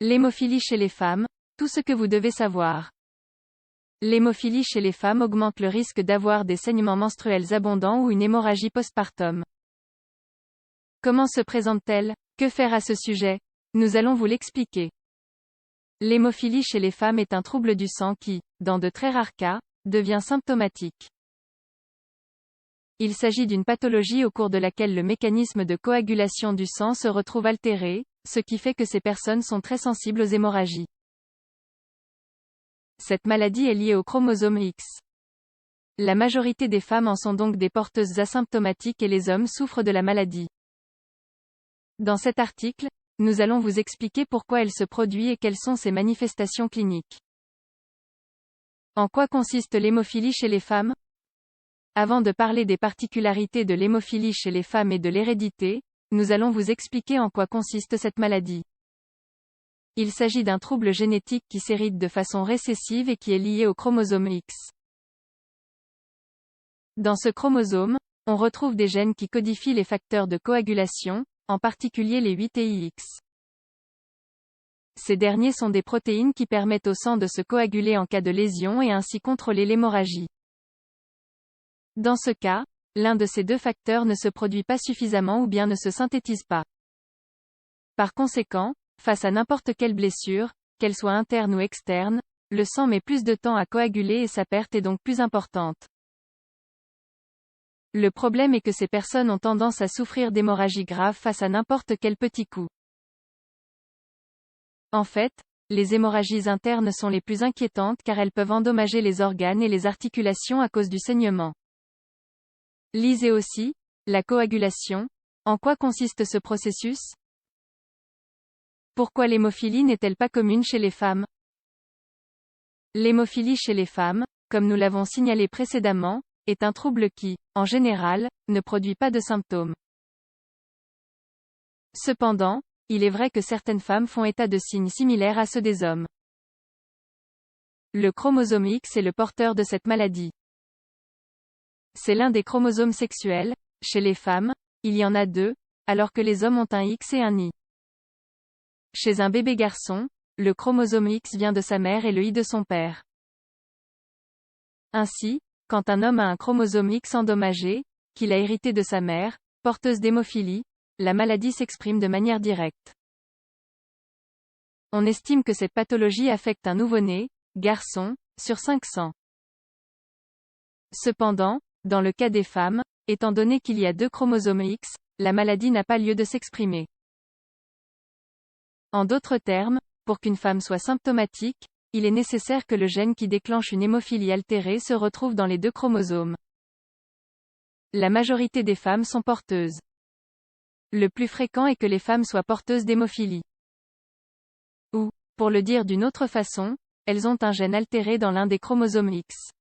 L'hémophilie chez les femmes, tout ce que vous devez savoir. L'hémophilie chez les femmes augmente le risque d'avoir des saignements menstruels abondants ou une hémorragie postpartum. Comment se présente-t-elle? Que faire à ce sujet? Nous allons vous l'expliquer. L'hémophilie chez les femmes est un trouble du sang qui, dans de très rares cas, devient symptomatique. Il s'agit d'une pathologie au cours de laquelle le mécanisme de coagulation du sang se retrouve altéré, ce qui fait que ces personnes sont très sensibles aux hémorragies. Cette maladie est liée au chromosome X. La majorité des femmes en sont donc des porteuses asymptomatiques et les hommes souffrent de la maladie. Dans cet article, nous allons vous expliquer pourquoi elle se produit et quelles sont ses manifestations cliniques. En quoi consiste l'hémophilie chez les femmes? Avant de parler des particularités de l'hémophilie chez les femmes et de l'hérédité, nous allons vous expliquer en quoi consiste cette maladie. Il s'agit d'un trouble génétique qui s'hérite de façon récessive et qui est lié au chromosome X. Dans ce chromosome, on retrouve des gènes qui codifient les facteurs de coagulation, en particulier les 8TIX. Ces derniers sont des protéines qui permettent au sang de se coaguler en cas de lésion et ainsi contrôler l'hémorragie. Dans ce cas, l'un de ces deux facteurs ne se produit pas suffisamment ou bien ne se synthétise pas. Par conséquent, face à n'importe quelle blessure, qu'elle soit interne ou externe, le sang met plus de temps à coaguler et sa perte est donc plus importante. Le problème est que ces personnes ont tendance à souffrir d'hémorragies graves face à n'importe quel petit coup. En fait, les hémorragies internes sont les plus inquiétantes car elles peuvent endommager les organes et les articulations à cause du saignement. Lisez aussi, la coagulation. En quoi consiste ce processus? Pourquoi l'hémophilie n'est-elle pas commune chez les femmes? L'hémophilie chez les femmes, comme nous l'avons signalé précédemment, est un trouble qui, en général, ne produit pas de symptômes. Cependant, il est vrai que certaines femmes font état de signes similaires à ceux des hommes. Le chromosome X est le porteur de cette maladie. C'est l'un des chromosomes sexuels. Chez les femmes, il y en a deux, alors que les hommes ont un X et un Y. Chez un bébé garçon, le chromosome X vient de sa mère et le Y de son père. Ainsi, quand un homme a un chromosome X endommagé, qu'il a hérité de sa mère, porteuse d'hémophilie, la maladie s'exprime de manière directe. On estime que cette pathologie affecte un nouveau-né, garçon, sur 500. Cependant, dans le cas des femmes, étant donné qu'il y a deux chromosomes X, la maladie n'a pas lieu de s'exprimer. En d'autres termes, pour qu'une femme soit symptomatique, il est nécessaire que le gène qui déclenche une hémophilie altérée se retrouve dans les deux chromosomes. La majorité des femmes sont porteuses. Le plus fréquent est que les femmes soient porteuses d'hémophilie. Ou, pour le dire d'une autre façon, elles ont un gène altéré dans l'un des chromosomes X.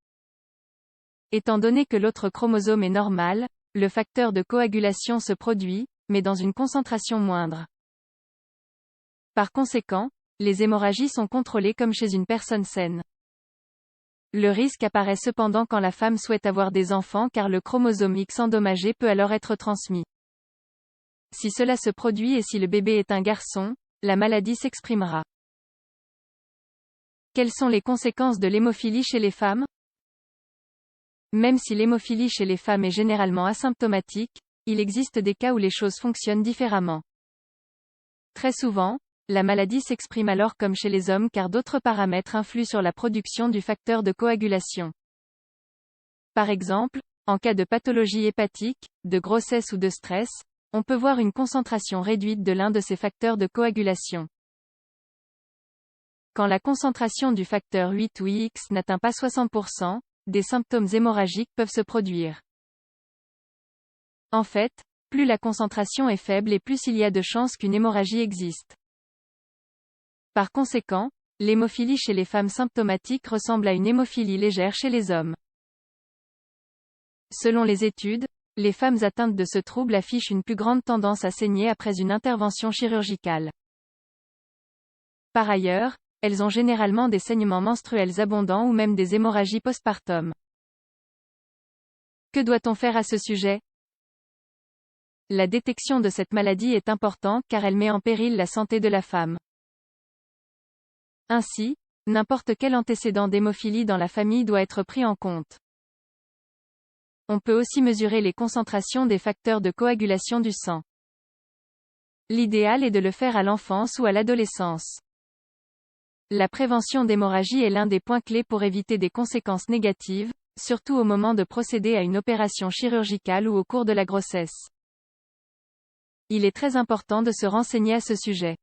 Étant donné que l'autre chromosome est normal, le facteur de coagulation se produit, mais dans une concentration moindre. Par conséquent, les hémorragies sont contrôlées comme chez une personne saine. Le risque apparaît cependant quand la femme souhaite avoir des enfants car le chromosome X endommagé peut alors être transmis. Si cela se produit et si le bébé est un garçon, la maladie s'exprimera. Quelles sont les conséquences de l'hémophilie chez les femmes? Même si l'hémophilie chez les femmes est généralement asymptomatique, il existe des cas où les choses fonctionnent différemment. Très souvent, la maladie s'exprime alors comme chez les hommes car d'autres paramètres influent sur la production du facteur de coagulation. Par exemple, en cas de pathologie hépatique, de grossesse ou de stress, on peut voir une concentration réduite de l'un de ces facteurs de coagulation. Quand la concentration du facteur 8 ou Ix n'atteint pas 60%, des symptômes hémorragiques peuvent se produire. En fait, plus la concentration est faible et plus il y a de chances qu'une hémorragie existe. Par conséquent, l'hémophilie chez les femmes symptomatiques ressemble à une hémophilie légère chez les hommes. Selon les études, les femmes atteintes de ce trouble affichent une plus grande tendance à saigner après une intervention chirurgicale. Par ailleurs, elles ont généralement des saignements menstruels abondants ou même des hémorragies postpartum. Que doit-on faire à ce sujet? La détection de cette maladie est importante car elle met en péril la santé de la femme. Ainsi, n'importe quel antécédent d'hémophilie dans la famille doit être pris en compte. On peut aussi mesurer les concentrations des facteurs de coagulation du sang. L'idéal est de le faire à l'enfance ou à l'adolescence. La prévention d'hémorragie est l'un des points clés pour éviter des conséquences négatives, surtout au moment de procéder à une opération chirurgicale ou au cours de la grossesse. Il est très important de se renseigner à ce sujet.